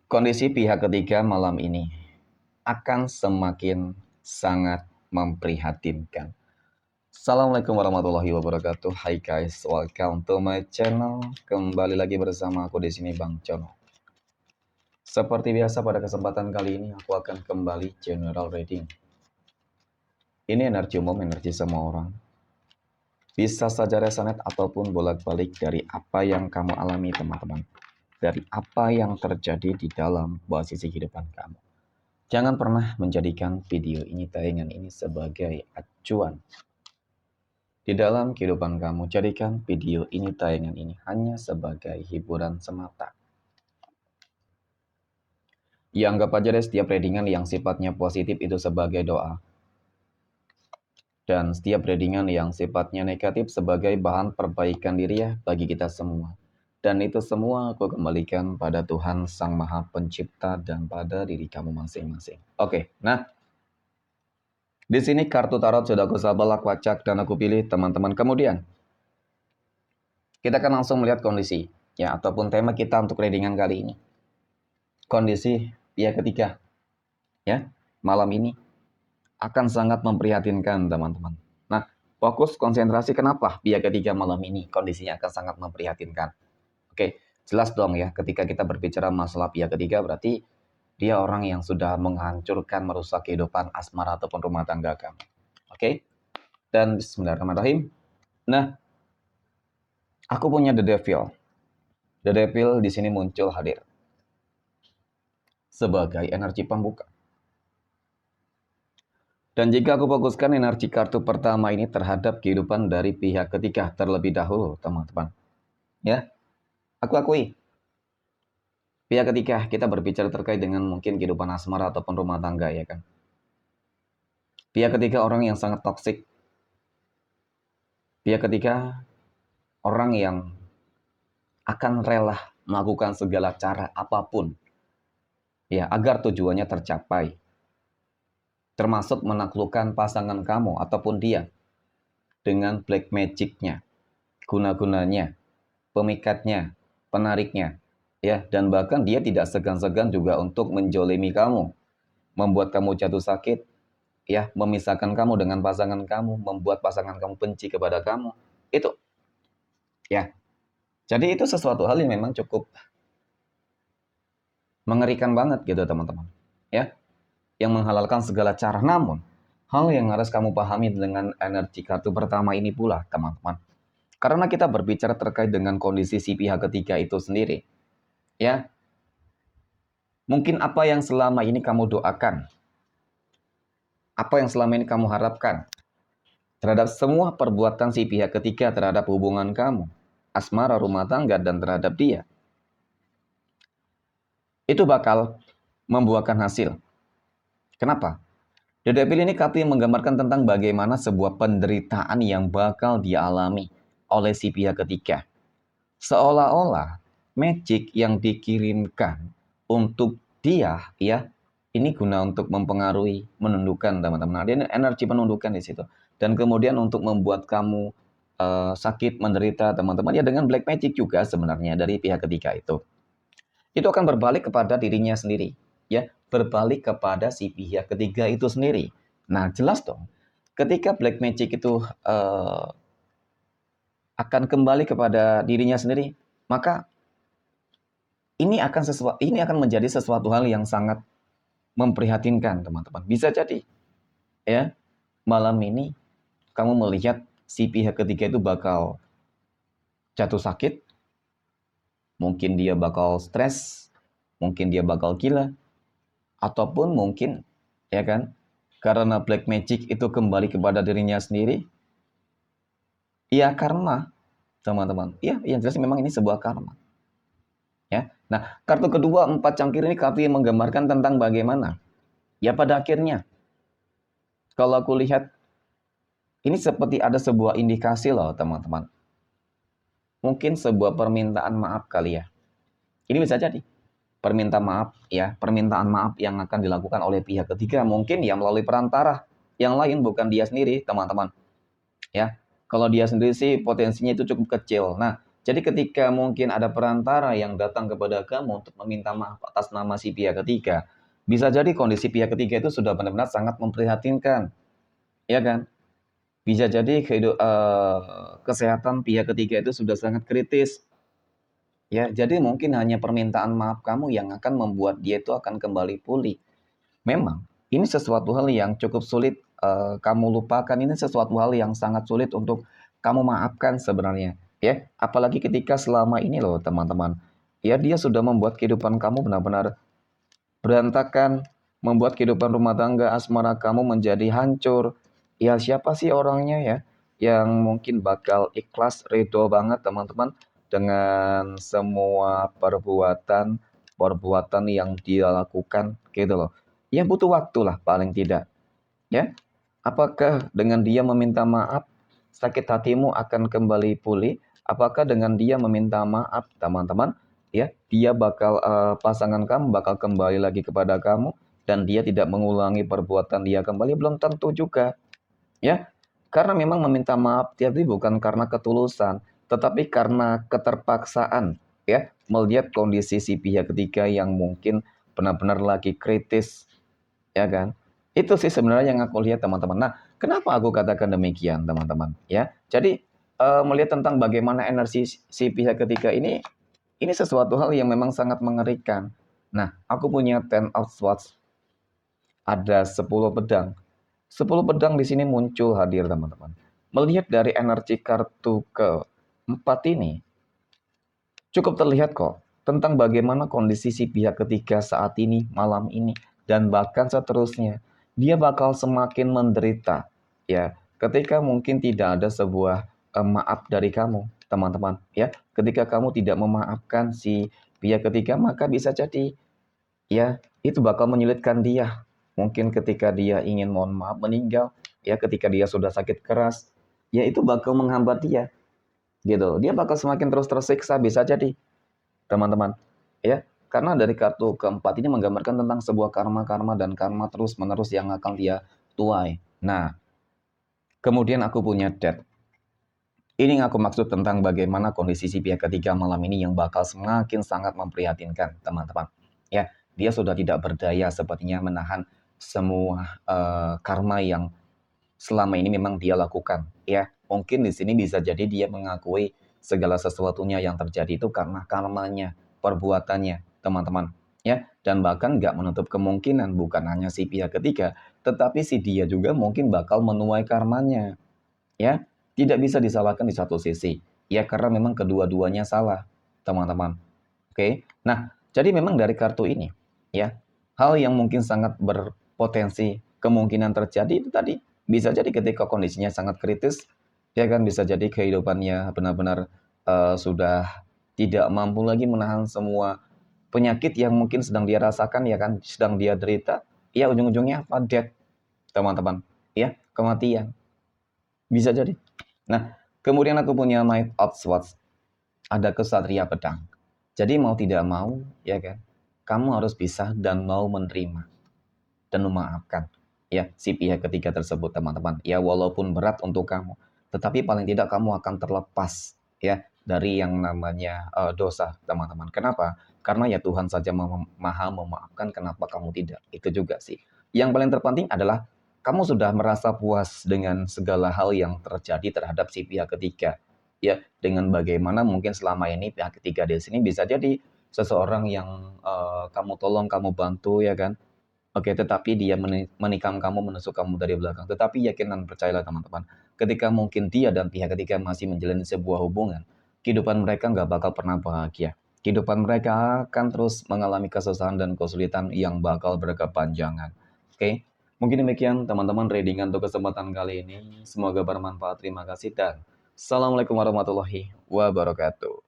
Kondisi pihak ketiga malam ini akan semakin sangat memprihatinkan. Assalamualaikum warahmatullahi wabarakatuh. Hai guys, welcome to my channel. Kembali lagi bersama aku di sini Bang Cono. Seperti biasa pada kesempatan kali ini aku akan kembali general reading. Ini energi umum, energi semua orang. Bisa saja resonate ataupun bolak-balik dari apa yang kamu alami teman-teman. Dari apa yang terjadi di dalam posisi kehidupan kamu. Jangan pernah menjadikan video ini, tayangan ini sebagai acuan. Di dalam kehidupan kamu, jadikan video ini, tayangan ini hanya sebagai hiburan semata. Ya, anggap aja deh setiap readingan yang sifatnya positif itu sebagai doa. Dan setiap readingan yang sifatnya negatif sebagai bahan perbaikan diri ya bagi kita semua. Dan itu semua aku kembalikan pada Tuhan Sang Maha Pencipta dan pada diri kamu masing-masing. Oke, nah. Di sini kartu tarot sudah aku sabar, aku acak, dan aku pilih teman-teman. Kemudian, kita akan langsung melihat kondisi, ya, ataupun tema kita untuk readingan kali ini. Kondisi pihak ketiga, ya, malam ini akan sangat memprihatinkan, teman-teman. Nah, fokus konsentrasi kenapa pihak ketiga malam ini kondisinya akan sangat memprihatinkan. Oke, jelas dong ya, ketika kita berbicara masalah pihak ketiga, berarti dia orang yang sudah menghancurkan, merusak kehidupan asmara ataupun rumah tangga kamu. Oke? Dan bismillahirrahmanirrahim. Nah, aku punya The Devil. The Devil di sini muncul hadir sebagai energi pembuka. Dan jika aku fokuskan energi kartu pertama ini terhadap kehidupan dari pihak ketiga terlebih dahulu, teman-teman. Ya, aku akui. Pihak ketiga kita berbicara terkait dengan mungkin kehidupan asmara ataupun rumah tangga, ya kan. Pihak ketiga orang yang sangat toksik. Pihak ketiga orang yang akan rela melakukan segala cara apapun ya agar tujuannya tercapai. Termasuk menaklukkan pasangan kamu ataupun dia dengan black magic-nya, guna-gunanya, pemikatnya, penariknya, ya, dan bahkan dia tidak segan-segan juga untuk menjolimi kamu, membuat kamu jatuh sakit, ya, memisahkan kamu dengan pasangan kamu, membuat pasangan kamu benci kepada kamu, itu, ya. Jadi itu sesuatu hal yang memang cukup mengerikan banget gitu teman-teman, ya. Yang menghalalkan segala cara. Namun, hal yang harus kamu pahami dengan energi kartu pertama ini pula, teman-teman. Karena kita berbicara terkait dengan kondisi si pihak ketiga itu sendiri. Ya, mungkin apa yang selama ini kamu doakan, apa yang selama ini kamu harapkan, terhadap semua perbuatan si pihak ketiga terhadap hubungan kamu, asmara, rumah tangga, dan terhadap dia, itu bakal membuahkan hasil. Kenapa? The Devil ini kartu yang menggambarkan tentang bagaimana sebuah penderitaan yang bakal dialami oleh si pihak ketiga. Seolah-olah magic yang dikirimkan untuk dia, ya, ini guna untuk mempengaruhi, menundukkan teman-teman. Ada energi penundukan di situ. Dan kemudian untuk membuat kamu sakit, menderita teman-teman. Ya dengan black magic juga sebenarnya dari pihak ketiga itu. Itu akan berbalik kepada dirinya sendiri. Ya, berbalik kepada si pihak ketiga itu sendiri. Nah, jelas dong. Ketika black magic itu akan kembali kepada dirinya sendiri, maka ini akan menjadi sesuatu hal yang sangat memprihatinkan, teman-teman. Bisa jadi, ya, malam ini kamu melihat si pihak ketiga itu bakal jatuh sakit, mungkin dia bakal stres, mungkin dia bakal gila, ataupun mungkin, ya kan, karena black magic itu kembali kepada dirinya sendiri, ya karma, teman-teman. Ya, yang jelas memang ini sebuah karma. Ya. Nah, kartu kedua 4 cangkir ini kartu yang menggambarkan tentang bagaimana. Ya pada akhirnya, kalau aku lihat, ini seperti ada sebuah indikasi loh teman-teman. Mungkin sebuah permintaan maaf kali ya. Ini bisa jadi. Permintaan maaf ya, permintaan maaf yang akan dilakukan oleh pihak ketiga. Mungkin ya melalui perantara. Yang lain bukan dia sendiri teman-teman. Ya, kalau dia sendiri sih potensinya itu cukup kecil. Nah, Jadi ketika mungkin ada perantara yang datang kepada kamu untuk meminta maaf atas nama si pihak ketiga, bisa jadi kondisi pihak ketiga itu sudah benar-benar sangat memprihatinkan, ya kan? Bisa jadi kesehatan pihak ketiga itu sudah sangat kritis, ya. Jadi mungkin hanya permintaan maaf kamu yang akan membuat dia itu akan kembali pulih. Memang ini sesuatu hal yang cukup sulit kamu lupakan. Ini sesuatu hal yang sangat sulit untuk kamu maafkan sebenarnya, ya. Apalagi ketika selama ini loh teman-teman, ya dia sudah membuat kehidupan kamu benar-benar berantakan, membuat kehidupan rumah tangga asmara kamu menjadi hancur. Ya siapa sih orangnya ya yang mungkin bakal ikhlas ridho banget teman-teman dengan semua perbuatan yang dia lakukan gitu loh. Ya butuh waktu lah paling tidak, ya. Apakah dengan dia meminta maaf sakit hatimu akan kembali pulih? Apakah dengan dia meminta maaf teman-teman, ya dia bakal pasangan kamu bakal kembali lagi kepada kamu dan dia tidak mengulangi perbuatan dia kembali? Belum tentu juga, ya. Karena memang meminta maaf jadi bukan karena ketulusan, tetapi karena keterpaksaan, ya. Melihat kondisi si pihak ketiga yang mungkin benar-benar lagi kritis, ya kan? Itu sih sebenarnya yang aku lihat teman-teman. Nah, kenapa aku katakan demikian teman-teman? Ya, jadi melihat tentang bagaimana energi si pihak ketiga ini sesuatu hal yang memang sangat mengerikan. Nah, aku punya 10 of swords, ada 10 pedang. 10 pedang di sini muncul hadir teman-teman. Melihat dari energi kartu keempat ini, cukup terlihat kok tentang bagaimana kondisi si pihak ketiga saat ini, malam ini, dan bahkan seterusnya. Dia bakal semakin menderita, ya, ketika mungkin tidak ada sebuah maaf dari kamu, teman-teman, ya. Ketika kamu tidak memaafkan si pihak ketiga, maka bisa jadi, ya, itu bakal menyulitkan dia. Mungkin ketika dia ingin mohon maaf meninggal, ya, ketika dia sudah sakit keras, ya itu bakal menghambat dia, gitu. Dia bakal semakin terus tersiksa, bisa jadi teman-teman, ya. Karena dari kartu keempat ini menggambarkan tentang sebuah karma-karma dan karma terus-menerus yang akan dia tuai. Nah, kemudian aku punya death. Ini yang aku maksud tentang bagaimana kondisi si pihak ketiga malam ini yang bakal semakin sangat memprihatinkan, teman-teman. Ya, dia sudah tidak berdaya sepertinya menahan semua karma yang selama ini memang dia lakukan, ya. Mungkin di sini bisa jadi dia mengakui segala sesuatunya yang terjadi itu karena karmanya, perbuatannya, teman-teman, ya. Dan bahkan nggak menutup kemungkinan bukan hanya si pihak ketiga, tetapi si dia juga mungkin bakal menuai karmanya, ya. Tidak bisa disalahkan di satu sisi, ya karena memang kedua-duanya salah, teman-teman. Oke. Nah, jadi memang dari kartu ini, ya, hal yang mungkin sangat berpotensi kemungkinan terjadi itu tadi, bisa jadi ketika kondisinya sangat kritis, ya kan, bisa jadi kehidupannya benar-benar sudah tidak mampu lagi menahan semua penyakit yang mungkin sedang dia rasakan, ya kan, sedang dia derita, ya ujung-ujungnya apa? Death, teman-teman, ya, kematian, bisa jadi. Nah, kemudian aku punya Knight of Swords, ada kesatria pedang. Jadi mau tidak mau, ya kan, kamu harus bisa dan mau menerima dan memaafkan, ya, si pihak ketiga tersebut, teman-teman. Ya, walaupun berat untuk kamu, tetapi paling tidak kamu akan terlepas, ya, dari yang namanya dosa, teman-teman. Kenapa? Karena ya Tuhan saja maha memaafkan, kenapa kamu tidak? Itu juga sih. Yang paling terpenting adalah kamu sudah merasa puas dengan segala hal yang terjadi terhadap si pihak ketiga, ya, dengan bagaimana mungkin selama ini pihak ketiga di sini bisa jadi seseorang yang kamu tolong, kamu bantu, ya kan. Oke, tetapi dia menikam kamu, menusuk kamu dari belakang. Tetapi yakin dan percayalah teman-teman, ketika mungkin dia dan pihak ketiga masih menjalani sebuah hubungan, kehidupan mereka nggak bakal pernah bahagia. Kehidupan mereka akan terus mengalami kesusahan dan kesulitan yang bakal berkepanjangan. Oke, mungkin demikian teman-teman readingan untuk kesempatan kali ini. Semoga bermanfaat. Terima kasih dan Assalamualaikum warahmatullahi wabarakatuh.